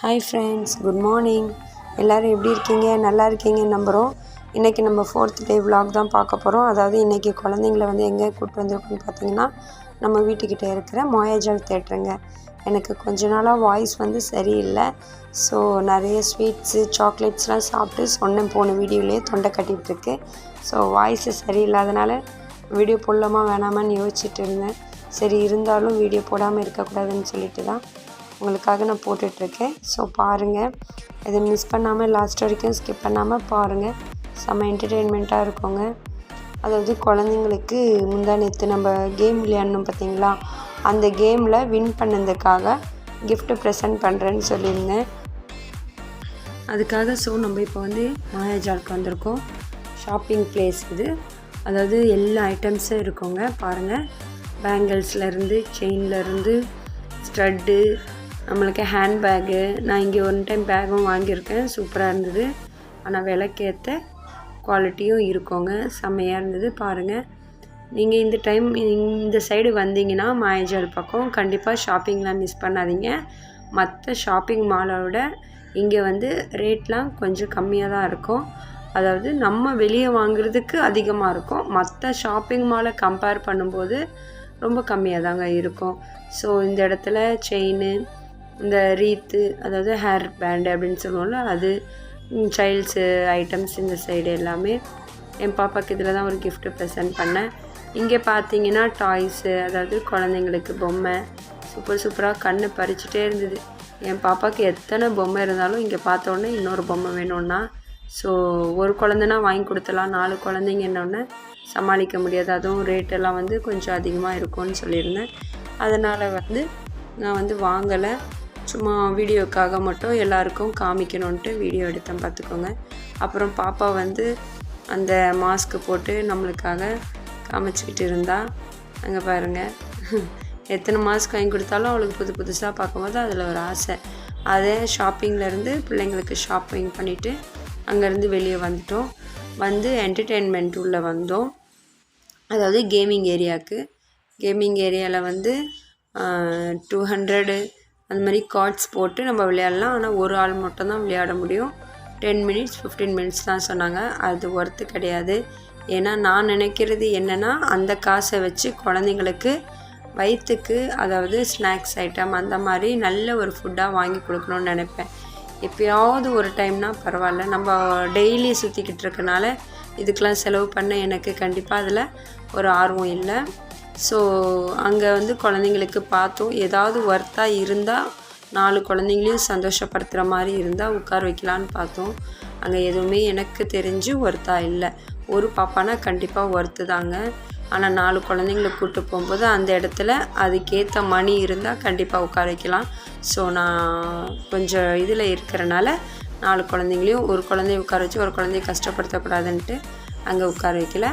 Hi friends, good morning. எல்லோரும் எப்படி இருக்கீங்க? நல்லா இருக்கீங்கன்னு நம்புகிறோம். இன்றைக்கி நம்ம 4th டே விலாக் தான் பார்க்க போகிறோம். அதாவது இன்றைக்கி குழந்தைங்கள வந்து எங்கே கூப்பிட்டு வந்திருக்கோன்னு பார்த்தீங்கன்னா, நம்ம வீட்டுக்கிட்ட இருக்கிற மாயாஜால் தேட்டருங்க. எனக்கு கொஞ்ச நாளாக வாய்ஸ் வந்து சரியில்லை. ஸோ நிறைய ஸ்வீட்ஸு சாக்லேட்ஸ்லாம் சாப்பிட்டு சொன்னேன் போன வீடியோலேயே, தொண்டை கட்டிகிட்ருக்கு. ஸோ வாய்ஸு சரியில்லாதனால வீடியோ போடலாமா வேணாமான்னு யோசிச்சுட்டு இருந்தேன். சரி, இருந்தாலும் வீடியோ போடாமல் இருக்கக்கூடாதுன்னு சொல்லிட்டு தான் உங்களுக்காக நான் போட்டுட்ருக்கேன். ஸோ பாருங்கள், இதை மிஸ் பண்ணாமல் லாஸ்ட் வரைக்கும் ஸ்கிப் பண்ணாமல் பாருங்கள். செம்ம என்டர்டெயின்மெண்ட்டாக இருக்குங்க. அதாவது குழந்தைங்களுக்கு முந்தா நேற்று நம்ம கேம் விளையாடணும் பார்த்தீங்களா, அந்த கேமில் வின் பண்ணதுக்காக கிஃப்ட்டு ப்ரெசென்ட் பண்ணுறேன்னு சொல்லியிருந்தேன். அதுக்காக நம்ம இப்போ வந்து மாயாஜாலுக்கு வந்திருக்கோம். ஷாப்பிங் பிளேஸ் இது. அதாவது எல்லா ஐட்டம்ஸும் இருக்குங்க. பாருங்கள், பேங்கிள்ஸ்லேருந்து செயின்லேருந்து ஸ்டட்டு, நம்மளுக்கு ஹேண்ட்பேக்கு. நான் இங்கே ஒன் டைம் பேக்கும் வாங்கியிருக்கேன், சூப்பராக இருந்தது. ஆனால் விலைக்கேற்ற குவாலிட்டியும் இருக்குங்க, செம்மையாக இருந்தது. பாருங்கள், நீங்கள் இந்த டைம் இந்த சைடு வந்தீங்கன்னா மாயாஜால் பக்கம் கண்டிப்பாக ஷாப்பிங்லாம் மிஸ் பண்ணாதீங்க. மற்ற ஷாப்பிங் மாலோட இங்கே வந்து ரேட்லாம் கொஞ்சம் கம்மியாக தான் இருக்கும். அதாவது நம்ம வெளியே வாங்குறதுக்கு அதிகமாக இருக்கும், மற்ற ஷாப்பிங் மாலை கம்பேர் பண்ணும்போது ரொம்ப கம்மியாக தாங்க இருக்கும். ஸோ இந்த இடத்துல செயின், இந்த ரீத்து, அதாவது ஹேர் பேண்டு அப்படின்னு சொல்லுவோம்ல, அது சைல்ட்ஸு ஐட்டம்ஸ் இந்த சைடு எல்லாமே. என் பாப்பாவுக்கு இதில் தான் ஒரு கிஃப்ட்டு ப்ரெசென்ட் பண்ணேன். இங்கே பார்த்தீங்கன்னா டாய்ஸு, அதாவது குழந்தைங்களுக்கு பொம்மை சூப்பராக கண்ணு பறிச்சுட்டே இருந்தது. என் பாப்பாவுக்கு எத்தனை பொம்மை இருந்தாலும் இங்கே பார்த்தோன்னே இன்னொரு பொம்மை வேணும்னா, ஸோ ஒரு குழந்தைனா வாங்கி கொடுத்துலாம், 4 குழந்தைங்க என்னொன்று சமாளிக்க முடியாது. அதுவும் ரேட்டெல்லாம் வந்து கொஞ்சம் அதிகமாக இருக்கும்னு சொல்லியிருந்தேன். அதனால் வந்து நான் வந்து வாங்கலை, சும்மா வீடியோக்காக மட்டும் எல்லாருக்கும் காமிக்கணுன்ட்டு வீடியோ எடுத்தேன் பார்த்துக்கோங்க. அப்புறம் பாப்பா வந்து அந்த மாஸ்க்கு போட்டு நம்மளுக்காக காமிச்சிக்கிட்டு இருந்தா. அங்கே பாருங்கள், எத்தனை மாஸ்க் வாங்கி கொடுத்தாலும் அவளுக்கு புதுசாக பார்க்கும்போது அதில் ஒரு ஆசை. அதே ஷாப்பிங்லேருந்து பிள்ளைங்களுக்கு ஷாப்பிங் பண்ணிவிட்டு அங்கேருந்து வெளியே வந்துட்டோம். வந்து என்டர்டெயின்மெண்ட் உள்ளே வந்தோம், அதாவது கேமிங் ஏரியாவுக்கு. கேமிங் ஏரியாவில் வந்து 200 அந்த மாதிரி கார்ட்ஸ் போட்டு நம்ம விளையாடலாம். ஆனால் ஒரு ஆள் மட்டும்தான் விளையாட முடியும். 10 மினிட்ஸ் 15 மினிட்ஸ் தான் சொன்னாங்க. அது ஒர்த்து கிடையாது. ஏன்னா நான் நினைக்கிறது என்னென்னா, அந்த காசை வச்சு குழந்தைங்களுக்கு வயிற்றுக்கு, அதாவது ஸ்நாக்ஸ் ஐட்டம் அந்த மாதிரி நல்ல ஒரு ஃபுட்டாக வாங்கி கொடுக்கணுன்னு நினைப்பேன். எப்போயாவது ஒரு டைம்னால் பரவாயில்ல, நம்ம டெய்லி சுற்றிக்கிட்டு இருக்கனால இதுக்கெலாம் செலவு பண்ண எனக்கு கண்டிப்பாக அதில் ஒரு ஆர்வம் இல்லை. ஸோ அங்கே வந்து குழந்தைங்களுக்கு பார்த்தோம், ஏதாவது ஒர்த்தாக இருந்தால் 4 குழந்தைங்களையும் சந்தோஷப்படுத்துகிற மாதிரி இருந்தால் உட்கார வைக்கலான்னு பார்த்தோம். அங்கே எதுவுமே எனக்கு தெரிஞ்சு ஒர்த்தாக இல்லை. ஒரு பாப்பானா கண்டிப்பாக ஒர்த்து தாங்க. ஆனால் 4 குழந்தைங்களை கூப்பிட்டு போகும்போது அந்த இடத்துல அதுக்கேற்ற மணி இருந்தால் கண்டிப்பாக உட்கார வைக்கலாம். ஸோ நான் கொஞ்சம் இதில் இருக்கிறனால 4 குழந்தைங்களையும் ஒரு குழந்தைய உட்கார வச்சு ஒரு குழந்தைய கஷ்டப்படுத்தக்கூடாதுன்ட்டு அங்கே உட்கார வைக்கல.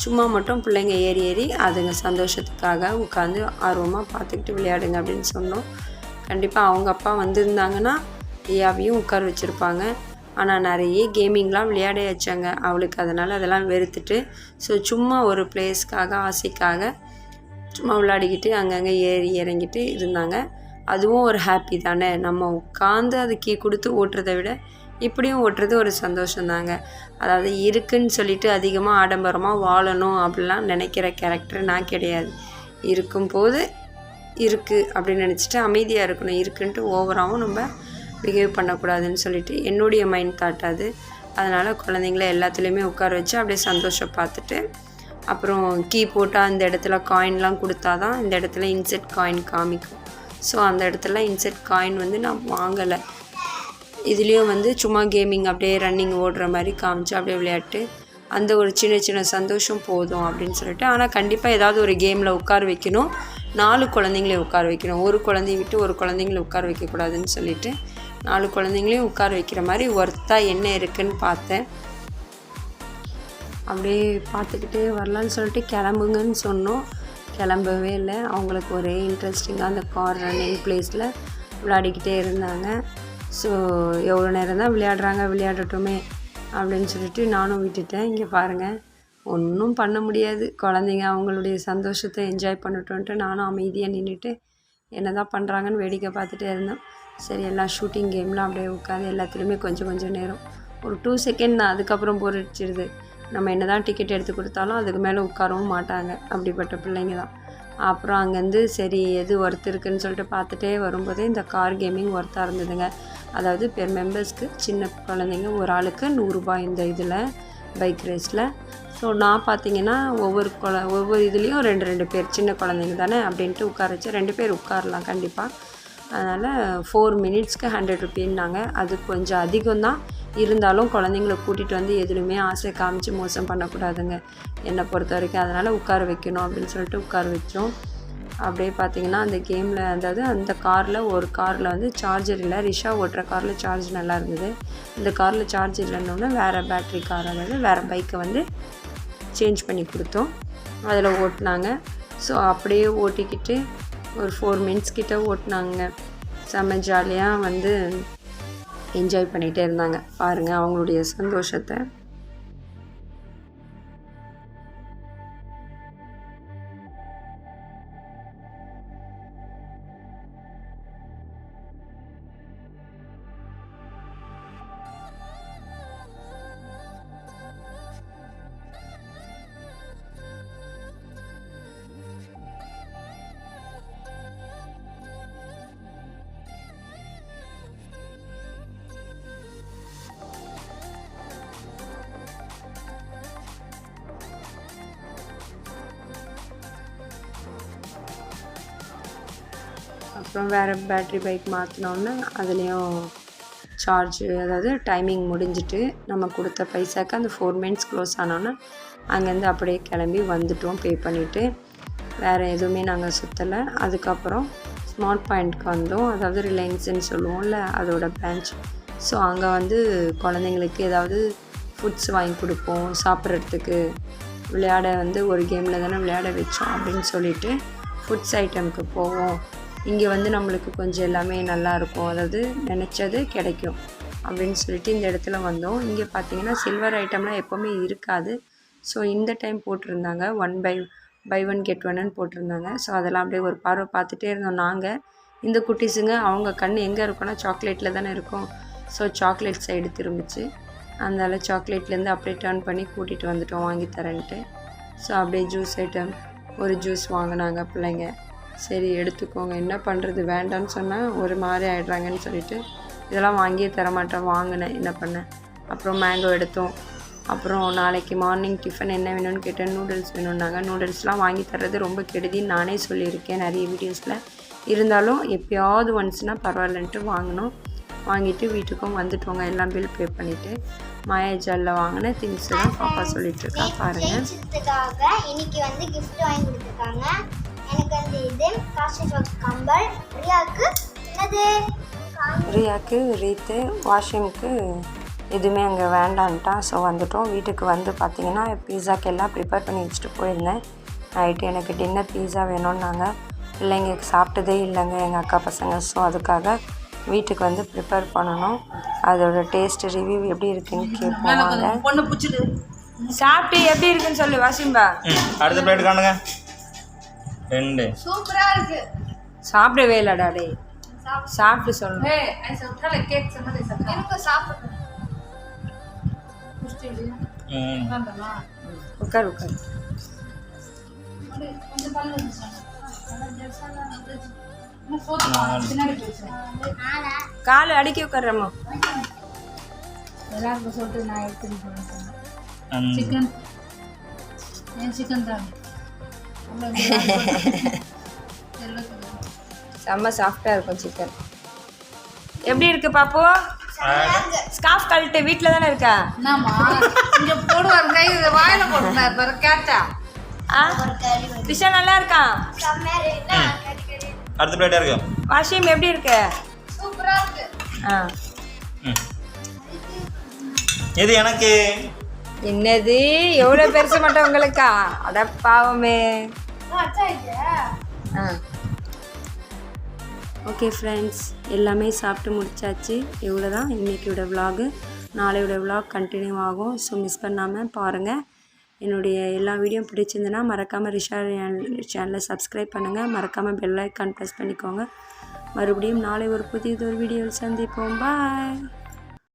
சும்மா மட்டும் பிள்ளைங்க ஏறி அதுங்க சந்தோஷத்துக்காக உட்காந்து ஆர்வமாக பார்த்துக்கிட்டு விளையாடுங்க அப்படின்னு சொன்னோம். கண்டிப்பாக அவங்க அப்பா வந்திருந்தாங்கன்னா ரியாவையும் உட்கார வச்சுருப்பாங்க. ஆனால் நிறைய கேமிங்லாம் விளையாட வச்சாங்க அவளுக்கு. அதனால் அதெல்லாம் வெறுத்துட்டு ஸோ சும்மா ஒரு பிளேஸ்க்காக, ஆசைக்காக சும்மா விளையாடிக்கிட்டு அங்கங்கே ஏறி இறங்கிட்டு இருந்தாங்க. அதுவும் ஒரு ஹாப்பி தானே. நம்ம உட்காந்து அது கீ கொடுத்து ஓட்டுறதை விட இப்படியும் ஓட்டுறது ஒரு சந்தோஷந்தாங்க. அதாவது இருக்குன்னு சொல்லிட்டு அதிகமாக ஆடம்பரமாக வாழணும் அப்படிலாம் நினைக்கிற கேரக்டர் நான் கிடையாது. இருக்கும்போது இருக்குது அப்படின்னு நினச்சிட்டு அமைதியாக இருக்கணும். இருக்குன்ட்டு ஓவராகவும் நம்ம பிஹேவ் பண்ணக்கூடாதுன்னு சொல்லிட்டு என்னுடைய மைண்ட் தாட் அது. அதனால் குழந்தைங்கள எல்லாத்துலேயுமே உட்கார வச்சு அப்படியே சந்தோஷம் பார்த்துட்டு, அப்புறம் கீ போட்டால் அந்த இடத்துல காயின்லாம் கொடுத்தா தான் இந்த இடத்துல இன்செட் காயின் காமிக்கும். ஸோ அந்த இடத்துல இன்செட் காயின் வந்து நான் வாங்கலை. இதுலேயும் வந்து சும்மா கேமிங் அப்படியே ரன்னிங் ஓடுற மாதிரி காமிச்சு அப்படியே விளையாட்டு அந்த ஒரு சின்ன சந்தோஷம் போதும் அப்படின்னு சொல்லிட்டு. ஆனால் கண்டிப்பாக ஏதாவது ஒரு கேமில் உட்கார வைக்கணும், 4 குழந்தைங்களையும் உட்கார வைக்கணும். ஒரு குழந்தைய விட்டு ஒரு குழந்தைங்கள உட்கார வைக்கக்கூடாதுன்னு சொல்லிட்டு 4 குழந்தைங்களையும் உட்கார வைக்கிற மாதிரி ஒர்த்தாக என்ன இருக்குதுன்னு பார்த்தேன். அப்படியே பார்த்துக்கிட்டே வரலான்னு சொல்லிட்டு கிளம்புங்கன்னு சொன்னோம். கிளம்பவே இல்லை. அவங்களுக்கு ஒரே இன்ட்ரெஸ்டிங்காக அந்த கார் ரன்னிங் பிளேஸில் விளையாடிக்கிட்டே இருந்தாங்க. ஸோ எவ்வளோ நேரம் தான் விளையாடட்டுமே அப்படின்னு சொல்லிட்டு நானும் விட்டுட்டேன். இங்கே பாருங்கள், ஒன்றும் பண்ண முடியாது. குழந்தைங்க அவங்களுடைய சந்தோஷத்தை என்ஜாய் பண்ணட்டோன்ட்டு நானும் அமைதியாக நின்றுட்டு என்ன தான் பண்ணுறாங்கன்னு வேடிக்கை பார்த்துட்டே இருந்தேன். சரி எல்லாம் ஷூட்டிங் கேம்லாம் அப்படியே உட்காந்து எல்லாத்துலேயுமே கொஞ்சம் கொஞ்சம் நேரம் ஒரு 2 செகண்ட் தான், அதுக்கப்புறம் போர் அடிச்சிடுது. நம்ம என்ன தான் டிக்கெட் எடுத்து கொடுத்தாலும் அதுக்கு மேலே உட்காரவும் மாட்டாங்க, அப்படிப்பட்ட பிள்ளைங்க தான். அப்புறம் அங்கேருந்து சரி எது ஒர்த் இருக்குதுன்னு சொல்லிட்டு பார்த்துட்டே வரும்போது இந்த கார் கேமிங் ஒர்த்தாக இருந்ததுங்க. அதாவது பெர் மெம்பர்ஸ்க்கு சின்ன குழந்தைங்க ஒரு ஆளுக்கு 100 ரூபாய் இந்த இதில் பைக் ரேஸில். ஸோ நான் பார்த்தீங்கன்னா ஒவ்வொரு இதுலேயும் 2 பேர் சின்ன குழந்தைங்க தானே அப்படின்ட்டு உட்கார வச்சு 2 பேர் உட்காரலாம் கண்டிப்பாக. அதனால் 4 மினிட்ஸ்க்கு 100 ருபீன்னாங்க. அது கொஞ்சம் அதிகம்தான், இருந்தாலும் குழந்தைங்கள கூட்டிகிட்டு வந்து எதுலையுமே ஆசை காமிச்சு மோசம் பண்ணக்கூடாதுங்க என்னை பொறுத்த வரைக்கும். அதனால் உட்கார வைக்கணும் அப்படின்னு சொல்லிட்டு உட்கார வச்சோம். அப்படியே பார்த்திங்கன்னா அந்த கேமில், அதாவது அந்த ஒரு காரில் வந்து சார்ஜர் இல்லை. ரிஷா ஓட்டுற காரில் சார்ஜ் நல்லா இருந்தது. இந்த காரில் சார்ஜ் இல்லைன்னொன்னே வேறு பேட்ரி கார், அதாவது வேறு பைக்கை வந்து சேஞ்ச் பண்ணி கொடுத்தோம். அதில் ஓட்டினாங்க. ஸோ அப்படியே ஓட்டிக்கிட்டு ஒரு 4 மினிட்ஸ் கிட்ட ஓட்டினாங்க. செம்ம ஜாலியாக வந்து என்ஜாய் பண்ணிகிட்டே இருந்தாங்க. பாருங்கள் அவங்களுடைய சந்தோஷத்தை. அப்புறம் வேறு பேட்ரி பைக் மாற்றினோன்னே அதுலேயும் சார்ஜு, அதாவது டைமிங் முடிஞ்சிட்டு நம்ம கொடுத்த பைசாக்கு அந்த 4 மினிட்ஸ் க்ளோஸ் ஆனோன்னே அங்கேருந்து அப்படியே கிளம்பி வந்துட்டோம் பே பண்ணிவிட்டு. வேறு எதுவுமே நாங்கள் சுற்றலை. அதுக்கப்புறம் ஸ்மார்ட் பாயிண்ட்க்கு வந்தோம், அதாவது ரிலையன்ஸுன்னு சொல்லுவோம்ல அதோட பிரான்ச். ஸோ அங்கே வந்து குழந்தைங்களுக்கு ஏதாவது ஃபுட்ஸ் வாங்கி கொடுப்போம் சாப்பிட்றதுக்கு. விளையாட வந்து ஒரு கேமில் தானே விளையாட வச்சோம் அப்படின்னு சொல்லிவிட்டு ஃபுட்ஸ் ஐட்டமுக்கு போவோம். இங்கே வந்து நம்மளுக்கு கொஞ்சம் எல்லாமே நல்லாயிருக்கும், அதாவது நினச்சது கிடைக்கும் அப்படின்னு சொல்லிட்டு இந்த இடத்துல வந்தோம். இங்கே பார்த்திங்கன்னா சில்வர் ஐட்டம்லாம் எப்போவுமே இருக்காது. ஸோ இந்த டைம் போட்டிருந்தாங்க 1 பை 1 கெட் 1ன்னு போட்டிருந்தாங்க. ஸோ அதெல்லாம் அப்படியே ஒரு பார்வை பார்த்துட்டே இருந்தோம். நாங்கள் இந்த குட்டீஸுங்க அவங்க கண் எங்கே இருக்குன்னா சாக்லேட்டில் தானே இருக்கும். ஸோ சாக்லேட் சைடு திரும்பிச்சு. அதனால் சாக்லேட்லேருந்து அப்படியே டர்ன் பண்ணி கூட்டிகிட்டு வந்துட்டோம் வாங்கி தரேன்ட்டு. ஸோ அப்படியே ஜூஸ் ஐட்டம் ஒரு ஜூஸ் வாங்கினாங்க பிள்ளைங்க. சரி எடுத்துக்கோங்க, என்ன பண்ணுறது, வேண்டான்னு சொன்னால் ஒரு மாதிரி ஆகிடுறாங்கன்னு சொல்லிட்டு இதெல்லாம் வாங்கியே தரமாட்டேன், வாங்கினேன், என்ன பண்ணேன். அப்புறம் மேங்கோ எடுத்தோம். அப்புறம் நாளைக்கு மார்னிங் டிஃபன் என்ன வேணும்னு கேட்டேன். நூடுல்ஸ் வேணும்னாங்க. நூடுல்ஸ்லாம் வாங்கி தர்றது ரொம்ப கெடுதின்னு நானே சொல்லியிருக்கேன் நிறைய வீடியோஸில். இருந்தாலும் எப்போயாவது ஒன்ஸ்னால் பரவாயில்லன்ட்டு வாங்கிட்டு வீட்டுக்கும் வந்துட்டோங்க. எல்லாம் பில் பே பண்ணிவிட்டு மாயாஜாலில் வாங்கின திங்ஸ் தான் பாப்பா சொல்லிட்டுருக்கா பாருங்கள். இன்னைக்கு வந்து கிஃப்ட் வாங்கி கொடுத்துருக்காங்க. எனக்கு வந்து இது காஸ்ட் கம்பல், ரியாக்கு ரீத்து, வாஷிமுக்கு எதுவுமே அங்கே வேண்டான்ட்டான். ஸோ வந்துட்டோம். வீட்டுக்கு வந்து பார்த்திங்கன்னா பீஸாக்கு எல்லாம் ப்ரிப்பேர் பண்ணி வச்சுட்டு போயிருந்தேன். நைட்டு எனக்கு டின்னர் பீஸா வேணும்னாங்க. பிள்ளைங்க சாப்பிட்டதே இல்லைங்க எங்கள் அக்கா பசங்க. ஸோ அதுக்காக வீட்டுக்கு வந்து ப்ரிப்பேர் பண்ணணும். அதோட டேஸ்ட் ரிவ்யூ எப்படி இருக்குன்னு கேட்போம். சாப்பிட்டு எப்படி இருக்குன்னு சொல்லு வாசிம்பா. அடுத்த பிளேட் காணுங்க. 2 சூப்பரா இருக்கு. சாப்பிடவே இல்லடா டே, சாப்பிட்டு சொல்லு. உட்கார் காலு அடிக்கி உட்கார்றம்மா. எல்லாருக்கும் சொல்லிட்டு நான் எடுத்துன்னு போகிறேன். சிக்கன் தான் செம்ம சாஃப்டாக இருக்கும் சிக்கன். எப்படி இருக்கு பாப்பு? ஸ்கார்ஃப் கழட்டு, வீட்டில் தானே இருக்கா? என்னம்மா இங்கே போடுவார் கை வாயில் போட்டுனார் கேட்டா. திஷா நல்லா இருக்கான். அடுத்த பிளேட் இருக்கு. வாஷிம் எப்படி இருக்கு? சூப்பரா இருக்கு. இது எனக்கு என்னது எவ்வளோ பெருசு மட்டும் உங்களுக்கா? அட பாவமே. ஓகே ஃப்ரெண்ட்ஸ், எல்லாமே சாப்பிட்டு முடிச்சாச்சு. இவ்வளோ தான் இன்றைக்கியோட விலாகு. நாளையோட விலாக் கண்டினியூ ஆகும். ஸோ மிஸ் பண்ணாமல் பாருங்கள். என்னுடைய எல்லா வீடியோ பிடிச்சிருந்துன்னா மறக்காமல் ரிஷா சேனலை சப்ஸ்கிரைப் பண்ணுங்கள். மறக்காமல் பெல் ஐக்கான் ப்ரெஸ் பண்ணிக்கோங்க. மறுபடியும் நாளை ஒரு புதியதொரு வீடியோவில் சந்திப்போம். பாய்.